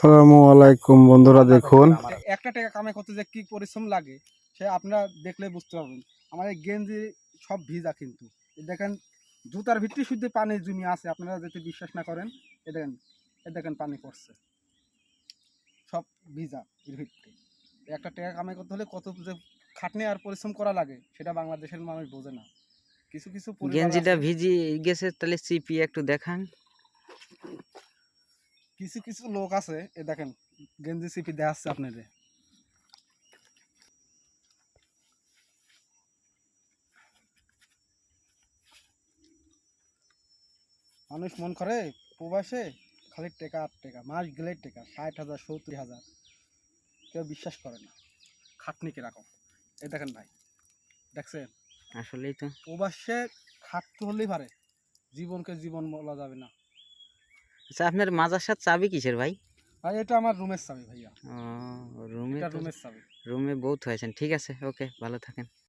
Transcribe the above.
আসসালামু আলাইকুম বন্ধুরা, দেখুন একটা টাকা কামাই করতে যে কি পরিশ্রম লাগে সে আপনারা দেখলে বুঝতে পারবেন। আমার এই গেঞ্জি সব ভিজা, কিন্তু এই দেখেন জুতার ভিতরে শুদ্ধ পানি জমি আছে। আপনারা যদি বিশ্বাস না করেন, এ দেখেন পানি পড়ছে, সব ভিজা এর ভিতরে। একটা টাকা কামাই করতে হলে কত যে খাটনি আর পরিশ্রম করা লাগে সেটা বাংলাদেশের মানুষ বোঝে না। কিছু কিছু পরিবার গেঞ্জিটা আছে, ভিজি গেছে, তাহলে চিপিয়ে একটু দেখান। কিছু কিছু লোক আছে, এ দেখেন গেঞ্জি চিপি দেখাচ্ছে আপনাদের। মানুষ মন করে প্রবাসে খালি টেকা আর টেকা, মাস গেলে টেকা 60,000 70,000, কেউ বিশ্বাস করে না খাটনি কিরকম। এই দেখেন ভাই, দেখছেন আসলেই তো। প্রবাসে খাটতে হলেই পারে, জীবনকে জীবন বলা যাবে না। আচ্ছা, আপনার মাজার চাবি কিসের ভাই? ভাই এটা আমার রুমের চাবি ভাইয়া, ও, রুমে এটা তো রুমের চাবি। রুমে বহুত হয়েছেন। ঠিক আছে, ওকে, ভালো থাকেন।